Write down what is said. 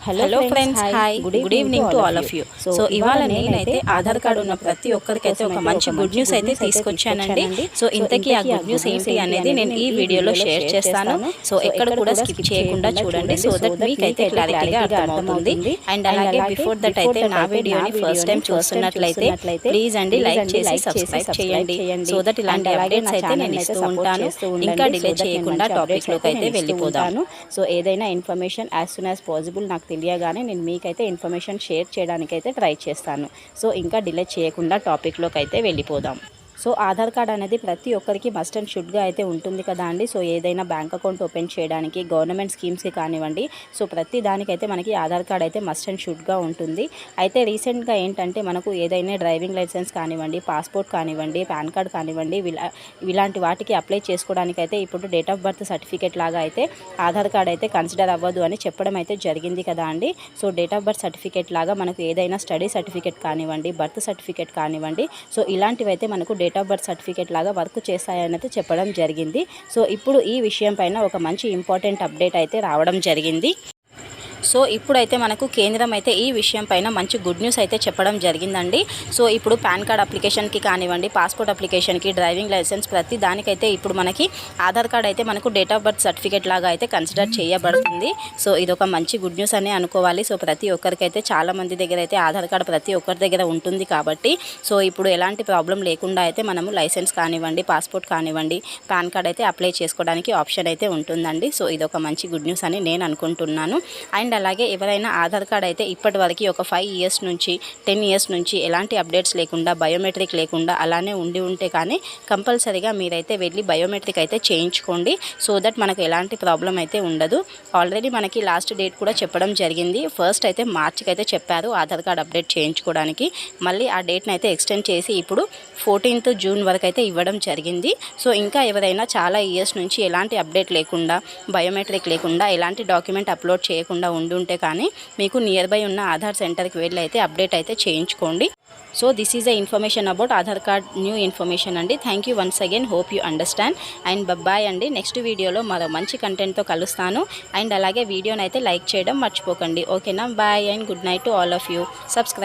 Hello friends, hi, good evening to all of you. So ఇవాళ నేనైతే Aadhaar card ఉన్న ప్రతి ఒక్కరికైతే ఒక మంచి గుడ్ న్యూస్ అయితే తీసుకొచ్చానండి. సో ఇంతకీ ఆ గుడ్ న్యూస్ ఏంటి అనేది నేను ఈ వీడియోలో షేర్ చేస్తాను. సో ఎక్కడ కూడా స్కిప్ చేయకుండా చూడండి, సో దట్ మీకైతే క్లారిటీగా అర్థమవుతుంది. అండ్ అలాగే బిఫోర్ దట్ అయితే నా వీడియోని ఫస్ట్ టైం చూస్తున్నట్లయితే ప్లీజ్ అండి లైక్ చేసి సబ్స్క్రైబ్ చేయండి, సో దట్ ఇలాంటి అప్డేట్స్ అయితే నేను ఇస్తూ ఉంటాను. ఇంకా డిలే చేయకుండా టాపిక్ లోకి అయితే వెళ్ళిపోదాను. సో ఏదైనా information as soon as possible నాకు తెలియగానే నేను మీకైతే ఇన్ఫర్మేషన్ షేర్ చేయడానికైతే ట్రై చేస్తాను. సో ఇంకా డిలే చేయకుండా టాపిక్లోకి అయితే వెళ్ళిపోదాం. సో ఆధార్ కార్డ్ అనేది ప్రతి ఒక్కరికి మస్ట్ అండ్ షుడ్గా అయితే ఉంటుంది కదా అండి. సో ఏదైనా బ్యాంక్ అకౌంట్ ఓపెన్ చేయడానికి, గవర్నమెంట్ స్కీమ్స్కి కానివ్వండి, సో ప్రతి దానికైతే మనకి ఆధార్ కార్డ్ అయితే మస్ట్ అండ్ షుడ్గా ఉంటుంది. అయితే రీసెంట్గా ఏంటంటే మనకు ఏదైనా డ్రైవింగ్ లైసెన్స్ కానివ్వండి, పాస్పోర్ట్ కానివ్వండి, పాన్ కార్డ్ కానివ్వండి, ఇలాంటి వాటికి అప్లై చేసుకోవడానికి అయితే ఇప్పుడు డేట్ ఆఫ్ బర్త్ సర్టిఫికేట్ లాగా అయితే ఆధార్ కార్డ్ అయితే కన్సిడర్ అవ్వదు అని చెప్పడం అయితే జరిగింది కదా అండి. So date of birth certificate లాగా మనకు ఏదైనా స్టడీ సర్టిఫికేట్ కానివ్వండి, బర్త్ సర్టిఫికేట్ కానివ్వండి, సో ఇలాంటివి అయితే మనకు డేట్ ఆఫ్ బర్త్ సర్టిఫికేట్ లాగా వర్క్ చేస్తాయని అయితే చెప్పడం జరిగింది. సో ఇప్పుడు ఈ విషయం పైన ఒక మంచి ఇంపార్టెంట్ అప్డేట్ అయితే రావడం జరిగింది. సో ఇప్పుడైతే మనకు కేంద్రం అయితే ఈ విషయం పైన మంచి గుడ్ న్యూస్ అయితే చెప్పడం జరిగిందండి. సో ఇప్పుడు పాన్ కార్డ్ అప్లికేషన్కి కానివ్వండి, పాస్పోర్ట్ అప్లికేషన్కి, డ్రైవింగ్ లైసెన్స్ ప్రతి దానికైతే ఇప్పుడు మనకి ఆధార్ కార్డ్ అయితే మనకు డేట్ ఆఫ్ బర్త్ సర్టిఫికేట్ లాగా అయితే కన్సిడర్ చేయబడుతుంది. సో ఇదొక మంచి గుడ్ న్యూస్ అని అనుకోవాలి. సో ప్రతి ఒక్కరికైతే చాలా మంది దగ్గర అయితే ఆధార్ కార్డ్ ప్రతి ఒక్కరి దగ్గర ఉంటుంది కాబట్టి సో ఇప్పుడు ఎలాంటి ప్రాబ్లం లేకుండా అయితే మనము లైసెన్స్ కానివ్వండి, పాస్పోర్ట్ కానివ్వండి, పాన్ కార్డ్ అయితే అప్లై చేసుకోవడానికి ఆప్షన్ అయితే ఉంటుందండి. సో ఇదొక మంచి గుడ్ న్యూస్ అని నేను అనుకుంటున్నాను. అండ్ అలాగే ఎవరైనా ఆధార్ కార్డ్ అయితే ఇప్పటి వరకు ఒక 5 ఇయర్స్ నుంచి 10 ఇయర్స్ నుంచి ఎలాంటి అప్డేట్స్ లేకుండా, బయోమెట్రిక్ లేకుండా అలానే ఉంటే కానీ కంపల్సరీగా మీరైతే వెళ్ళి బయోమెట్రిక్ అయితే చేయించుకోండి. సో దట్ మనకు ఎలాంటి ప్రాబ్లం అయితే ఉండదు. ఆల్రెడీ మనకి లాస్ట్ డేట్ కూడా చెప్పడం జరిగింది. ఫస్ట్ అయితే మార్చికి అయితే చెప్పారు ఆధార్ కార్డ్ అప్డేట్ చేయించుకోవడానికి. మళ్ళీ ఆ డేట్ని అయితే ఎక్స్టెండ్ చేసి ఇప్పుడు 14th జూన్ వరకు అయితే ఇవ్వడం జరిగింది. సో ఇంకా ఎవరైనా చాలా ఇయర్స్ నుంచి ఎలాంటి అప్డేట్ లేకుండా, బయోమెట్రిక్ లేకుండా, ఎలాంటి డాక్యుమెంట్ అప్లోడ్ చేయకుండా ఉంటే కానీ మీకు నియర్ బై ఉన్న ఆధార్ సెంటర్కి వెళ్ళి అయితే అప్డేట్ అయితే చేయించుకోండి. So this is the information about Aadhaar card new information అండి. Thank you once again, hope you understand. And bye అండి. నెక్స్ట్ వీడియోలో మరో మంచి కంటెంట్తో కలుస్తాను. అండ్ అలాగే వీడియోని అయితే లైక్ చేయడం మర్చిపోకండి. ఓకేనా? Bye and good night to all of you. Subscribe.